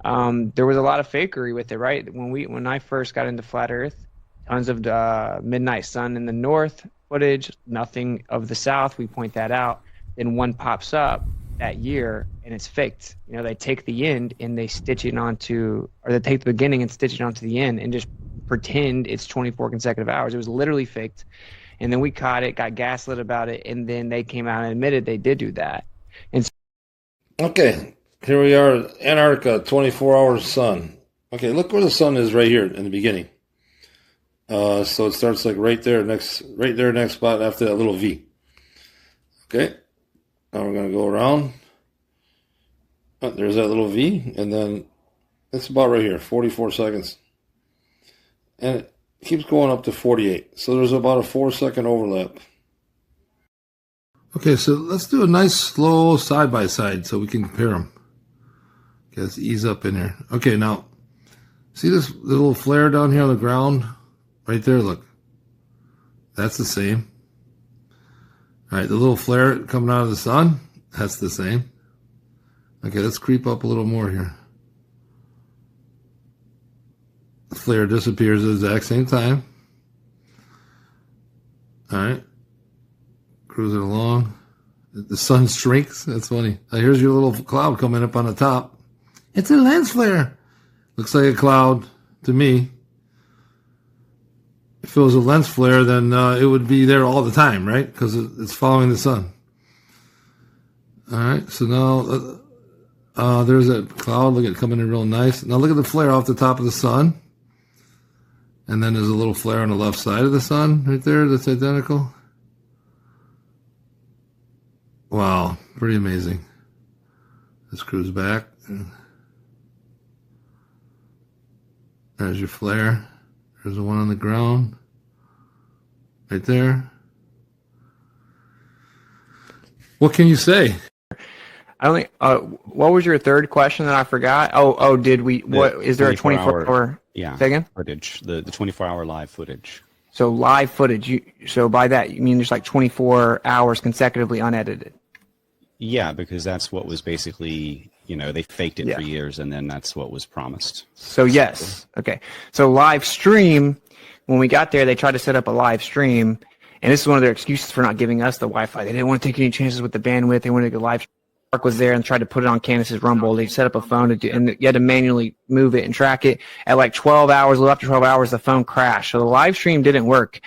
There was a lot of fakery with it, right? When I first got into flat Earth, tons of midnight sun in the north footage, nothing of the south. We point that out. Then one pops up that year and it's faked. They take the end and they stitch it onto, or they take the beginning and stitch it onto the end and just pretend it's 24 consecutive hours. It was literally faked. And then we caught it, got gaslit about it, and then they came out and admitted they did do that. And Okay, here we are, Antarctica, 24-hour sun. Okay, look where the sun is right here in the beginning. So it starts like right there, next spot after that little V. Okay, now we're gonna go around. Oh, there's that little V, and then it's about right here, 44 seconds. And it keeps going up to 48. So there's about a 4-second overlap. Okay, so let's do a nice slow side-by-side so we can compare them. Okay, let's ease up in here. Okay, now, see this little flare down here on the ground? Right there, look. That's the same. All right, the little flare coming out of the sun, that's the same. Okay, let's creep up a little more here. The flare disappears at the exact same time. All right. Cruising along. The sun shrinks. That's funny. Now here's your little cloud coming up on the top. It's a lens flare. Looks like a cloud to me. If it was a lens flare, then it would be there all the time, right? Because it's following the sun. All right. So now there's that cloud. Look at it coming in real nice. Now look at the flare off the top of the sun. And then there's a little flare on the left side of the sun right there that's identical. Wow, pretty amazing. Let's cruise back. There's your flare. There's the one on the ground. Right there. What can you say? I don't think. What was your third question that I forgot? Did we? What is there a 24-hour? Yeah. Second footage. The 24-hour live footage. So live footage. So by that you mean there's like 24 hours consecutively unedited? Yeah, because that's what was basically, they faked it for years, and then that's what was promised. So yes, okay. So live stream. When we got there, they tried to set up a live stream, and this is one of their excuses for not giving us the Wi-Fi. They didn't want to take any chances with the bandwidth. They wanted to go live. Mark was there and tried to put it on Candace's Rumble. They set up a phone and you had to manually move it and track it. At like 12 hours, a little after 12 hours, the phone crashed. So the live stream didn't work.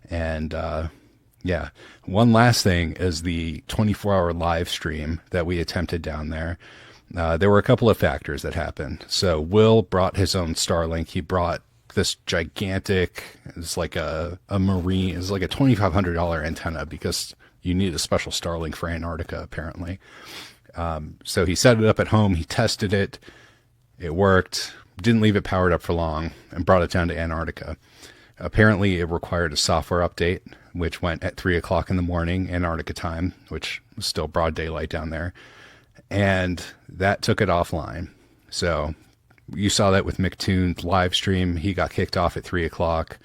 And one last thing is the 24-hour live stream that we attempted down there. There were a couple of factors that happened. So Will brought his own Starlink. He brought this gigantic, it's like a marine, it's like a $2,500 antenna because you need a special Starlink for Antarctica, apparently. So he set it up at home. He tested it. It worked. Didn't leave it powered up for long and brought it down to Antarctica. Apparently, it required a software update, which went at 3 o'clock in the morning, Antarctica time, which was still broad daylight down there. And that took it offline. So you saw that with Mactoon's live stream. He got kicked off at 3 o'clock.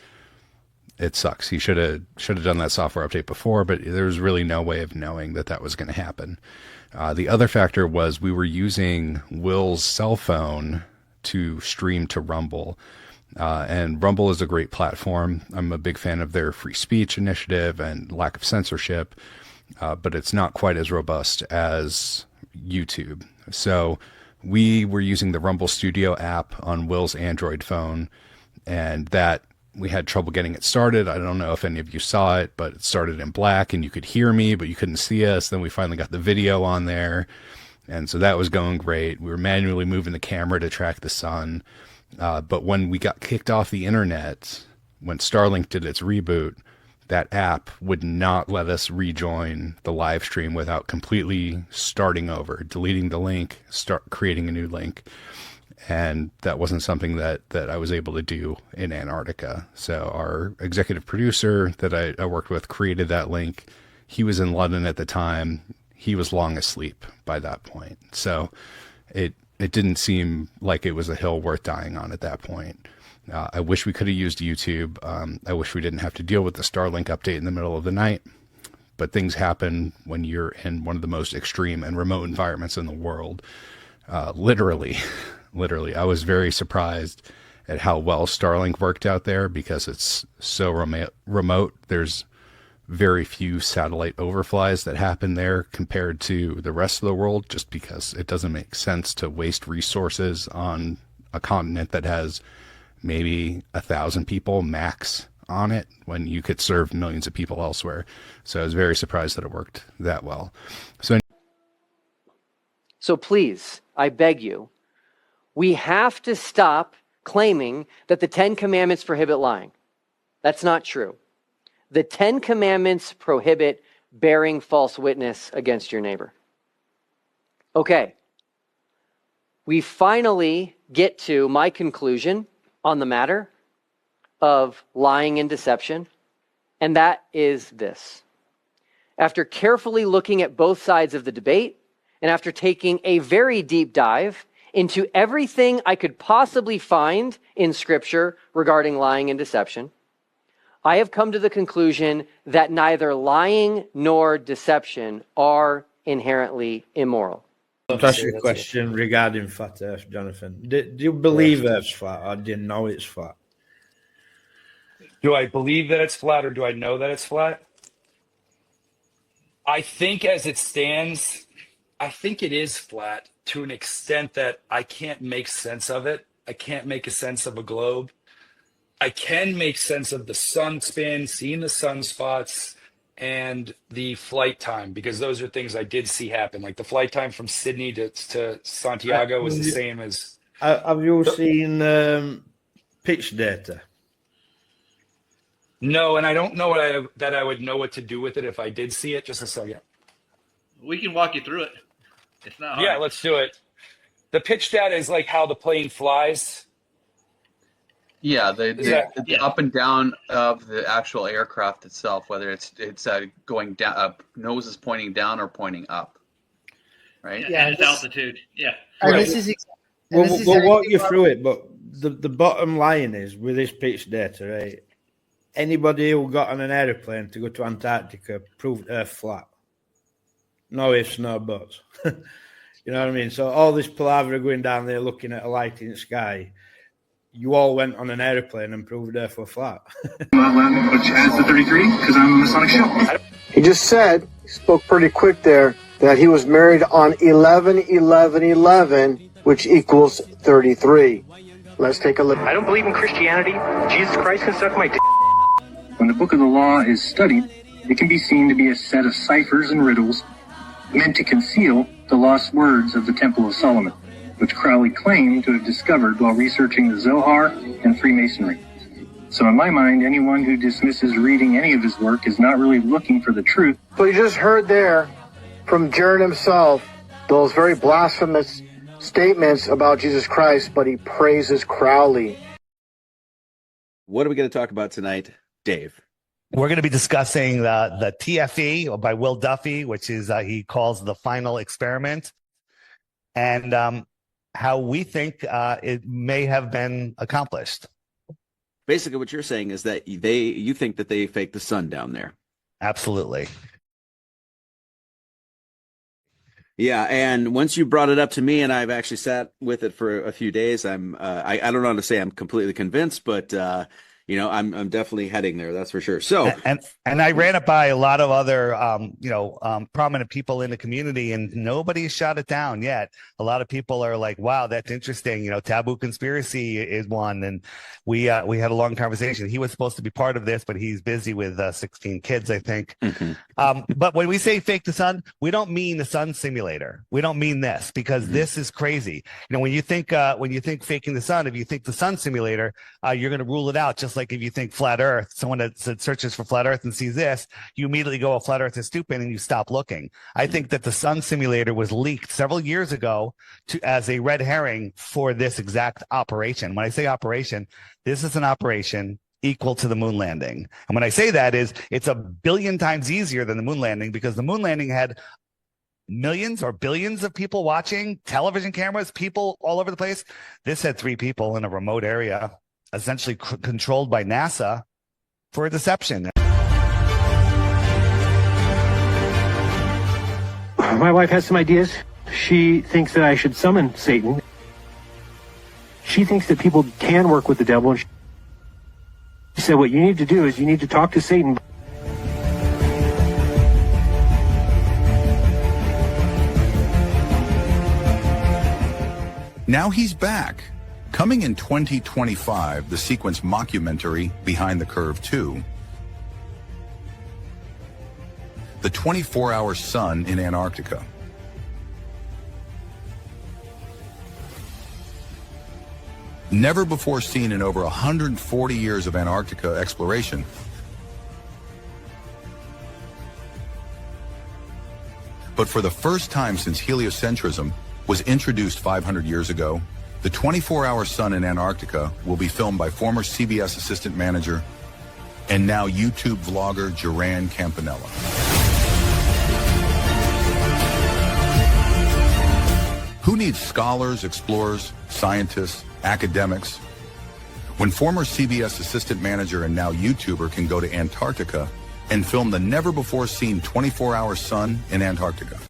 It sucks. He should have done that software update before, but there was really no way of knowing that that was going to happen. The other factor was we were using Will's cell phone to stream to Rumble. And Rumble is a great platform. I'm a big fan of their free speech initiative and lack of censorship, but it's not quite as robust as YouTube. So we were using the Rumble Studio app on Will's Android phone, and that we had trouble getting it started. I don't know if any of you saw it, but it started in black and you could hear me, but you couldn't see us. Then we finally got the video on there. And so that was going great. We were manually moving the camera to track the sun. But when we got kicked off the internet, when Starlink did its reboot, that app would not let us rejoin the live stream without completely starting over, deleting the link, start creating a new link. And that wasn't something that I was able to do in Antarctica. So our executive producer that I worked with created that link. He was in London at the time. He was long asleep by that point. So it didn't seem like it was a hill worth dying on at that point. I wish we could have used YouTube. I wish we didn't have to deal with the Starlink update in the middle of the night. But things happen when you're in one of the most extreme and remote environments in the world. literally, literally. I was very surprised at how well Starlink worked out there because it's so remote. There's very few satellite overflies that happen there compared to the rest of the world, just because it doesn't make sense to waste resources on a continent that has maybe 1,000 people max on it when you could serve millions of people elsewhere. So I was very surprised that it worked that well. So please, I beg you, we have to stop claiming that the 10 Commandments prohibit lying. That's not true. The 10 Commandments prohibit bearing false witness against your neighbor. Okay. We finally get to my conclusion on the matter of lying and deception, and that is this. After carefully looking at both sides of the debate, and after taking a very deep dive into everything I could possibly find in Scripture regarding lying and deception, I have come to the conclusion that neither lying nor deception are inherently immoral. I'll ask you a question regarding flat Earth, Jonathan. Do you believe Earth's flat, or do you know it's flat? Do I believe that it's flat, or do I know that it's flat? I think as it stands, I think it is flat to an extent that I can't make sense of it. I can't make a sense of a globe. I can make sense of the sun spin, seeing the sunspots, and the flight time, because those are things I did see happen. Like the flight time from Sydney to Santiago was the same as... Have you seen pitch data? No, and I don't know that I would know what to do with it if I did see it. Just a second. We can walk you through it. It's not hard. Yeah, let's do it. The pitch data is like how the plane flies. Yeah, the up and down of the actual aircraft itself, whether it's going down, nose is pointing down or pointing up, right? Yeah, and its altitude. Yeah. And Right. this is We'll walk you through it, but the bottom line is, with this pitch data, right? Anybody who got on an aeroplane to go to Antarctica proved Earth flat. No ifs, no buts. You know what I mean? So all this palaver going down there looking at a light in the sky, you all went on an airplane and proved Earth were flat. Which adds to 33 because I'm a masonic shield. He just said, he spoke pretty quick there, that he was married on 11/11/11, which equals 33. Let's take a look. I don't believe in Christianity. Jesus Christ can suck my dick. When the book of the law is studied, it can be seen to be a set of ciphers and riddles meant to conceal the lost words of the Temple of Solomon, which Crowley claimed to have discovered while researching the Zohar and Freemasonry. So in my mind, anyone who dismisses reading any of his work is not really looking for the truth. So you just heard there from Jeran himself those very blasphemous statements about Jesus Christ, but he praises Crowley. What are we going to talk about tonight, Dave? We're going to be discussing the TFE by Will Duffy, which is he calls the final experiment, and how we think it may have been accomplished. Basically, what you're saying is that you think that they faked the sun down there. Absolutely. Yeah, and once you brought it up to me, and I've actually sat with it for a few days, I don't know how to say I'm completely convinced, but I'm definitely heading there. That's for sure. So, and I ran it by a lot of other prominent people in the community, and nobody shot it down yet. A lot of people are like, "Wow, that's interesting." Taboo conspiracy is one, and we had a long conversation. He was supposed to be part of this, but he's busy with 16 kids, I think. Mm-hmm. But when we say fake the sun, we don't mean the sun simulator. We don't mean this, because this is crazy. When you think faking the sun, if you think the sun simulator, you're going to rule it out. Just like if you think flat Earth, someone that searches for flat Earth and sees this, you immediately go, flat Earth is stupid, and you stop looking. I think that the sun simulator was leaked several years ago as a red herring for this exact operation. When I say operation, this is an operation equal to the moon landing. And when I say that is, it's a billion times easier than the moon landing, because the moon landing had millions or billions of people watching, television cameras, people all over the place. This had 3 people in a remote area, essentially controlled by NASA for a deception. My wife has some ideas. She thinks that I should summon Satan. She thinks that people can work with the devil. And she said, what you need to do is you need to talk to Satan. Now he's back. Coming in 2025, the sequence mockumentary Behind the Curve 2. The 24-hour sun in Antarctica. Never before seen in over 140 years of Antarctica exploration. But for the first time since heliocentrism was introduced 500 years ago, the 24-hour sun in Antarctica will be filmed by former CBS assistant manager and now YouTube vlogger Jeran Campanella. Who needs scholars, explorers, scientists, academics, when former CBS assistant manager and now YouTuber can go to Antarctica and film the never-before-seen 24-hour sun in Antarctica?